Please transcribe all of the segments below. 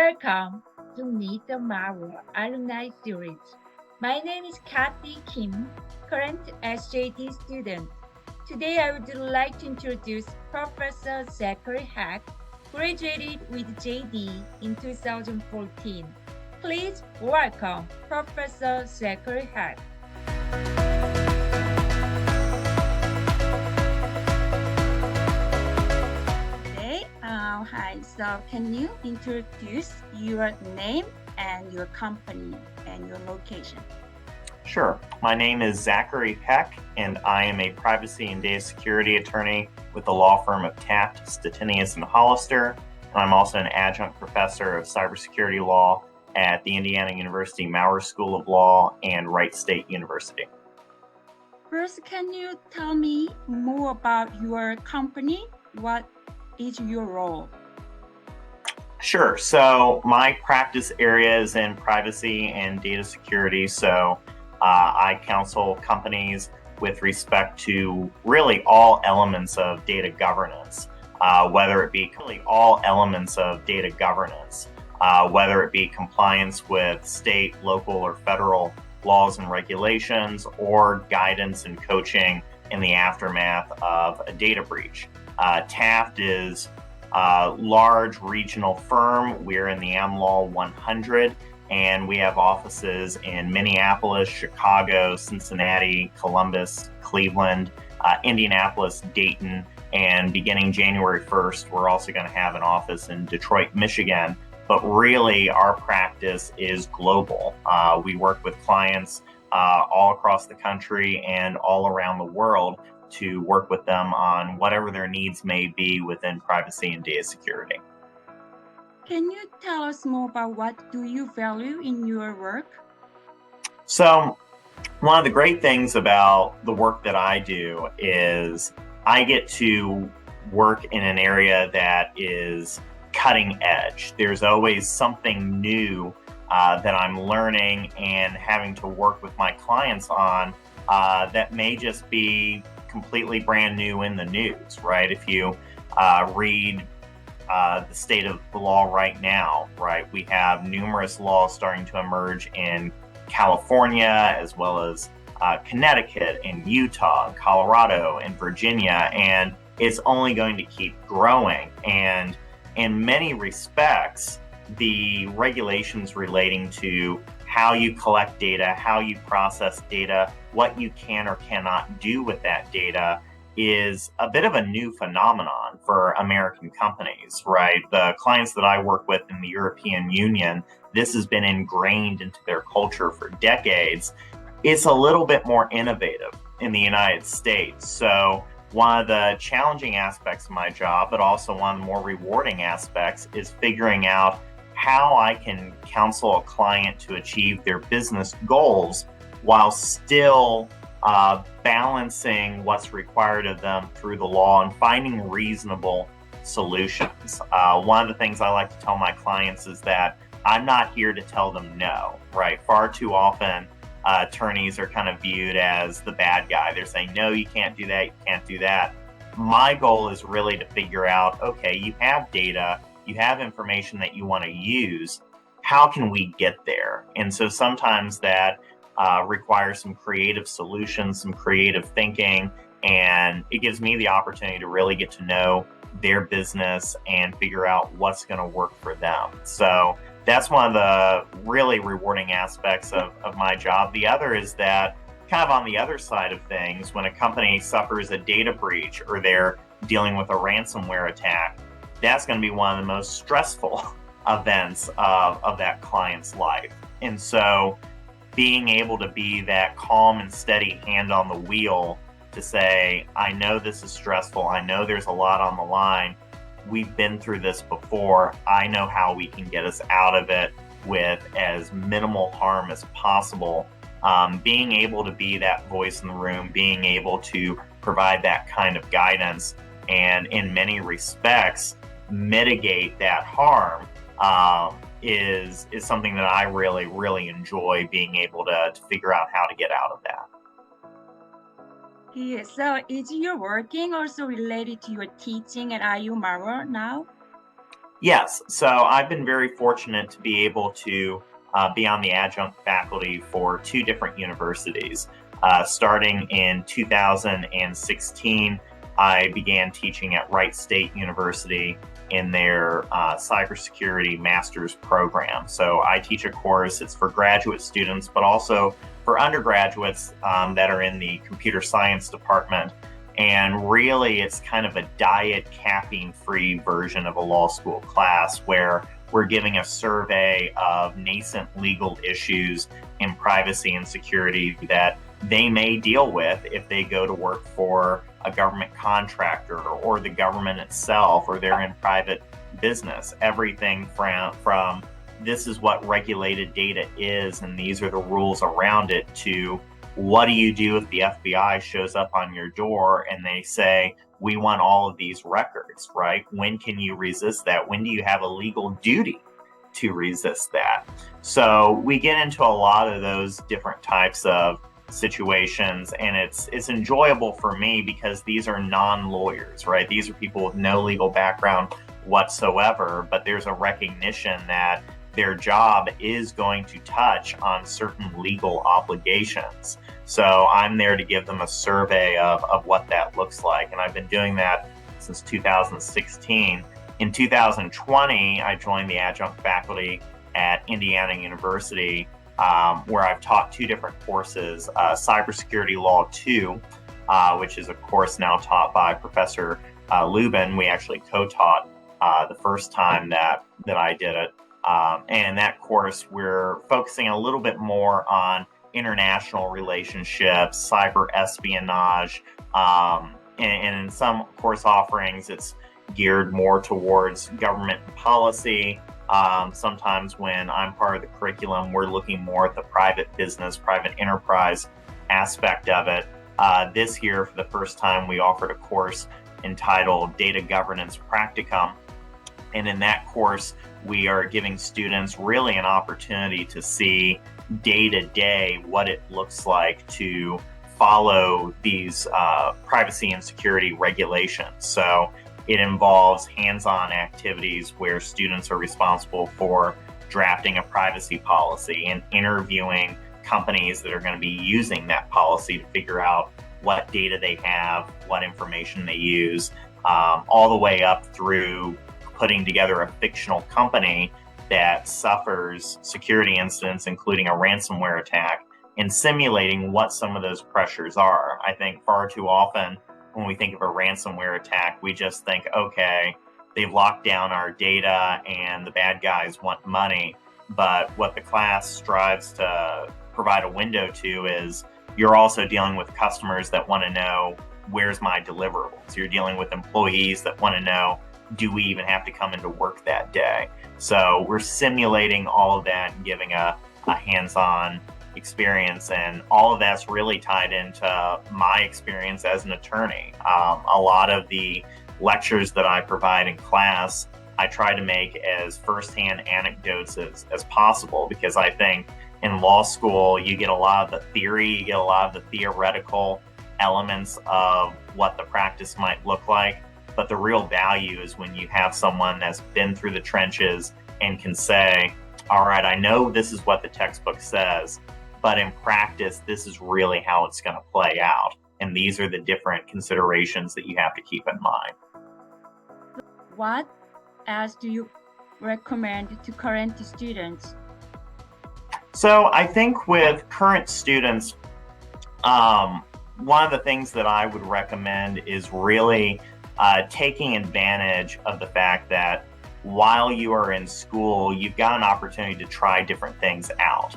Welcome to Meet the Mauer Alumni series. My name is Kathy Kim, current SJT student. Today I would like to introduce Professor Zachary Hack, graduated with JD in 2014. Please welcome Professor Zachary Hack. Hi, so can you introduce your name and your company and your location? Sure. My name is Zachary Peck, and I am a privacy and data security attorney with the law firm of Taft, Stettinius, and Hollister. And I'm also an adjunct professor of cybersecurity law at the Indiana University Maurer School of Law and Wright State University. First, can you tell me more about your company? What is your role? Sure. So my practice area is in privacy and data security. So I counsel companies with respect to really all elements of data governance, whether it be compliance with state, local, or federal laws and regulations, or guidance and coaching in the aftermath of a data breach. Taft is a large regional firm. We're in the AmLaw 100, and we have offices in Minneapolis, Chicago, Cincinnati, Columbus, Cleveland, Indianapolis, Dayton, and beginning January 1st, we're also going to have an office in Detroit, Michigan. But really, our practice is global. We work with clients all across the country and all around the world to work with them on whatever their needs may be within privacy and data security. Can you tell us more about what do you value in your work? So, one of the great things about the work that I do is I get to work in an area that is cutting edge. There's always something new that I'm learning and having to work with my clients on that may just be completely brand new in the news, right? If you read the state of the law right now, right, we have numerous laws starting to emerge in California, as well as Connecticut, and Utah, and Colorado, and Virginia, and it's only going to keep growing. And in many respects, the regulations relating to how you collect data, how you process data, what you can or cannot do with that data is a bit of a new phenomenon for American companies, right? The clients that I work with in the European Union, this has been ingrained into their culture for decades. It's a little bit more innovative in the United States. So one of the challenging aspects of my job, but also one of the more rewarding aspects, is figuring out how I can counsel a client to achieve their business goals while still balancing what's required of them through the law and finding reasonable solutions. One of the things I like to tell my clients is that I'm not here to tell them no, right? Far too often, attorneys are kind of viewed as the bad guy. They're saying, no, you can't do that, you can't do that. My goal is really to figure out, okay, you have data, you have information that you want to use. How can we get there? And so sometimes that requires some creative solutions, some creative thinking, and it gives me the opportunity to really get to know their business and figure out what's going to work for them. So that's one of the really rewarding aspects of my job. The other is that kind of on the other side of things, when a company suffers a data breach or they're dealing with a ransomware attack, that's going to be one of the most stressful events of that client's life. And so being able to be that calm and steady hand on the wheel to say, I know this is stressful, I know there's a lot on the line, we've been through this before, I know how we can get us out of it with as minimal harm as possible. Being able to be that voice in the room, being able to provide that kind of guidance, and in many respects, mitigate that harm is something that I really, really enjoy being able to figure out how to get out of that. Yeah, so is your working also related to your teaching at IU Maurer now? Yes, so I've been very fortunate to be able to be on the adjunct faculty for two different universities. Starting in 2016, I began teaching at Wright State University in their cybersecurity master's program. So I teach a course, it's for graduate students, but also for undergraduates that are in the computer science department. And really, it's kind of a diet caffeine-free version of a law school class where we're giving a survey of nascent legal issues in privacy and security that they may deal with if they go to work for a government contractor or the government itself, or they're in private business. Everything from this is what regulated data is and these are the rules around it, to what do you do if the FBI shows up on your door and they say, we want all of these records, right? When can you resist that? When do you have a legal duty to resist that? So we get into a lot of those different types of situations, and it's enjoyable for me because these are non-lawyers, right? These are people with no legal background whatsoever, but there's a recognition that their job is going to touch on certain legal obligations. So I'm there to give them a survey of what that looks like. And I've been doing that since 2016. In 2020, I joined the adjunct faculty at Indiana University, where I've taught two different courses, Cybersecurity Law 2, which is a course now taught by Professor Lubin. We actually co-taught the first time that I did it. And in that course, we're focusing a little bit more on international relationships, cyber espionage, and in some course offerings, it's geared more towards government policy. Sometimes when I'm part of the curriculum, we're looking more at the private business, private enterprise aspect of it. This year, for the first time, we offered a course entitled Data Governance Practicum. And in that course, we are giving students really an opportunity to see day to day what it looks like to follow these privacy and security regulations. So it involves hands-on activities where students are responsible for drafting a privacy policy and interviewing companies that are going to be using that policy to figure out what data they have, what information they use, all the way up through putting together a fictional company that suffers security incidents, including a ransomware attack, and simulating what some of those pressures are. I think far too often when we think of a ransomware attack, we just think, okay, they've locked down our data and the bad guys want money. But what the class strives to provide a window to is you're also dealing with customers that want to know, where's my deliverables? You're dealing with employees that want to know, do we even have to come into work that day? So we're simulating all of that and giving a hands-on experience, and all of that's really tied into my experience as an attorney. A lot of the lectures that I provide in class, I try to make as firsthand anecdotes as possible, because I think in law school, you get a lot of the theory, you get a lot of the theoretical elements of what the practice might look like. But the real value is when you have someone that's been through the trenches and can say, all right, I know this is what the textbook says, but in practice, this is really how it's going to play out. And these are the different considerations that you have to keep in mind. What else do you recommend to current students? So I think with current students, one of the things that I would recommend is really taking advantage of the fact that while you are in school, you've got an opportunity to try different things out.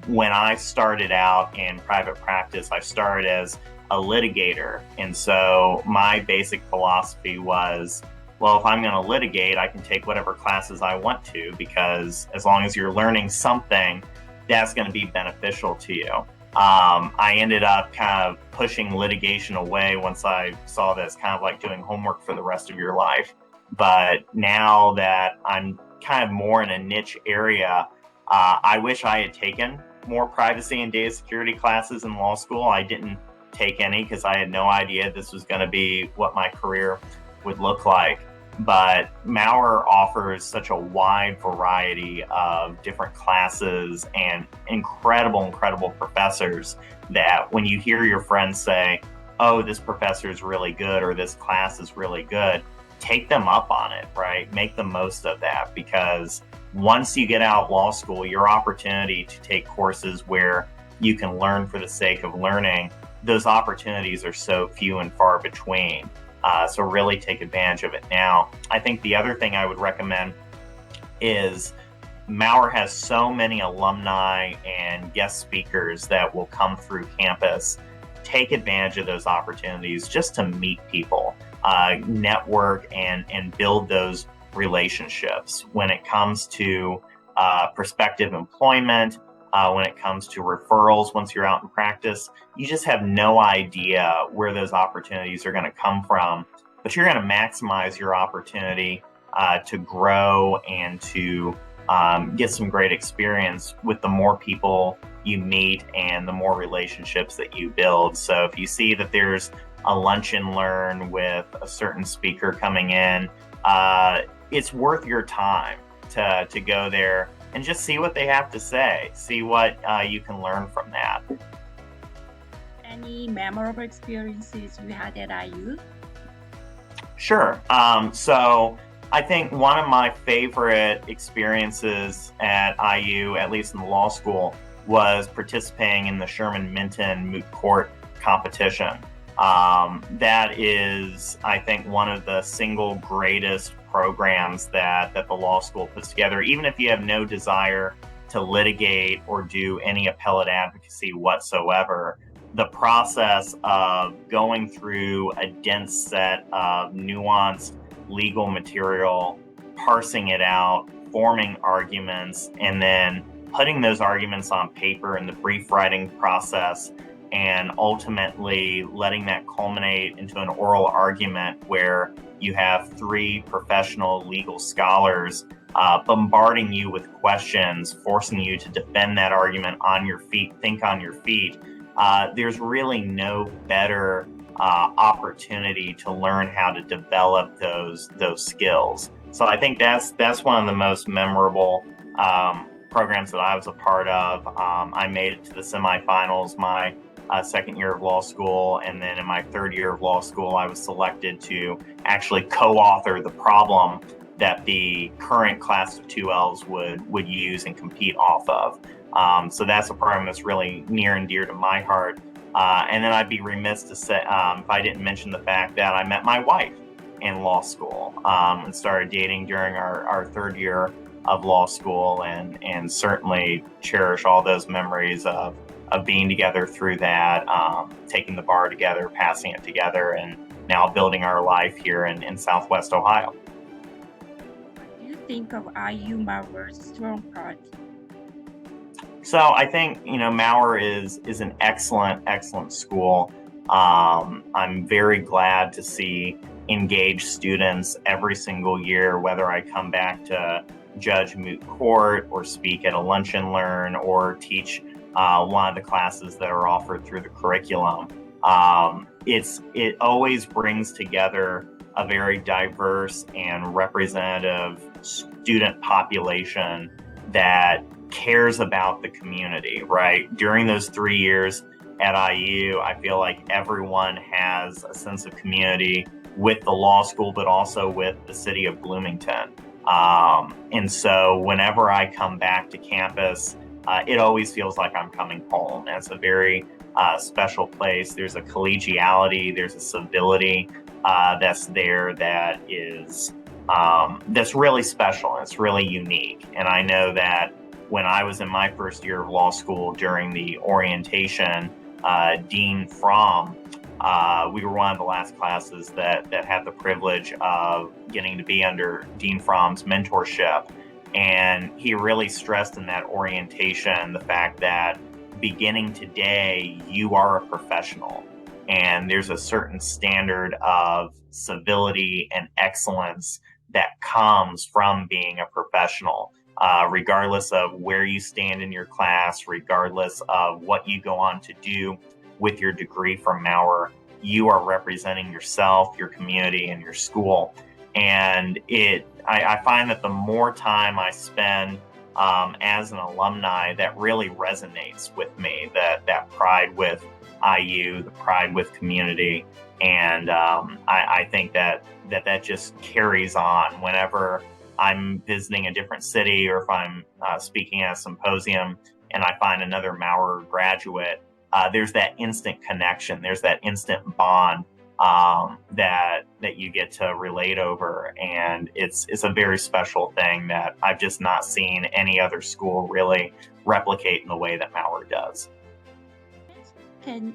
When I started out in private practice, I started as a litigator. And so my basic philosophy was, well, if I'm going to litigate, I can take whatever classes I want to, because as long as you're learning something, that's going to be beneficial to you. I ended up kind of pushing litigation away once I saw that it's kind of like doing homework for the rest of your life. But now that I'm kind of more in a niche area, I wish I had taken more privacy and data security classes in law school. I didn't take any because I had no idea this was going to be what my career would look like. but Maurer offers such a wide variety of different classes and incredible professors that when you hear your friends say, oh, this professor is really good or this class is really good, take them up on it, right? Make the most of that, because once you get out of law school, your opportunity to take courses where you can learn for the sake of learning, those opportunities are so few and far between. So really take advantage of it now. I think the other thing I would recommend is Maurer has so many alumni and guest speakers that will come through campus. Take advantage of those opportunities just to meet people, network, and build those relationships when it comes to prospective employment, when it comes to referrals once you're out in practice. You just have no idea where those opportunities are going to come from, but you're going to maximize your opportunity to grow and to get some great experience with the more people you meet and the more relationships that you build. So if you see that there's a lunch and learn with a certain speaker coming in, it's worth your time to go there and just see what they have to say, see what you can learn from that. Any memorable experiences you had at IU? Sure. So I think one of my favorite experiences at IU, at least in the law school, was participating in the Sherman Minton moot court competition. That is, I think, one of the single greatest programs that the law school puts together. Even if you have no desire to litigate or do any appellate advocacy whatsoever, the process of going through a dense set of nuanced legal material, parsing it out, forming arguments, and then putting those arguments on paper in the brief writing process, and ultimately letting that culminate into an oral argument where you have three professional legal scholars bombarding you with questions, forcing you to defend that argument on your feet, think on your feet. There's really no better opportunity to learn how to develop those skills. So I think that's one of the most memorable programs that I was a part of. I made it to the semifinals my second year of law school, and then in my third year of law school, I was selected to actually co-author the problem that the current class of 2Ls would use and compete off of. So that's a program that's really near and dear to my heart. And then I'd be remiss to say if I didn't mention the fact that I met my wife in law school and started dating during our third year of law school, and certainly cherish all those memories of being together through that, taking the bar together, passing it together, and now building our life here in Southwest Ohio. What do you think of IU Maurer's strong part? So I think, Maurer is an excellent school. I'm very glad to see engaged students every single year, whether I come back to judge moot court or speak at a lunch and learn or teach one of the classes that are offered through the curriculum. It always brings together a very diverse and representative student population that cares about the community, right? During those 3 years at IU, I feel like everyone has a sense of community with the law school, but also with the city of Bloomington. And so whenever I come back to campus, it always feels like I'm coming home. And it's a very special place. There's a collegiality, there's a civility that's there that is that's really special. It's really unique. And I know that when I was in my first year of law school during the orientation, Dean Fromm, we were one of the last classes that had the privilege of getting to be under Dean Fromm's mentorship. And he really stressed in that orientation the fact that beginning today, you are a professional. And there's a certain standard of civility and excellence that comes from being a professional, regardless of where you stand in your class, regardless of what you go on to do with your degree from Maurer. You are representing yourself, your community, and your school. And I find that the more time I spend as an alumni, that really resonates with me, that pride with IU, the pride with community. And I think that just carries on whenever I'm visiting a different city, or if I'm speaking at a symposium and I find another Maurer graduate. There's that instant connection. There's that instant bond that you get to relate over, and it's a very special thing that I've just not seen any other school really replicate in the way that Maurer does. Do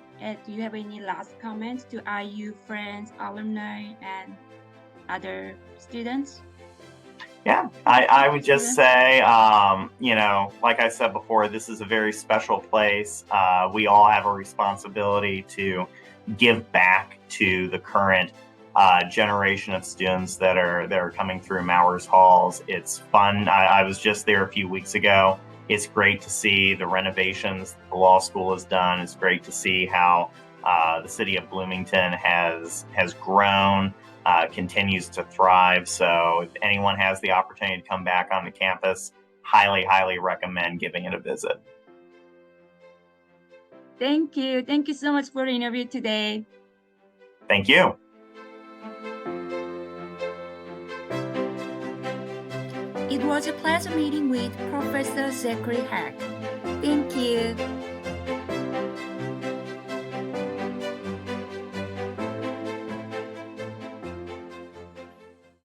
you have any last comments to IU friends, alumni, and other students? Yeah, I would just say, like I said before, this is a very special place. We all have a responsibility to give back to the current generation of students that are coming through Maurer's halls. It's fun. I was just there a few weeks ago. It's great to see the renovations the law school has done. It's great to see how the city of Bloomington has grown. Continues to thrive. So if anyone has the opportunity to come back on the campus, highly, highly recommend giving it a visit. Thank you. Thank you so much for the interview today. Thank you. It was a pleasure meeting with Professor Zachary. Thank you.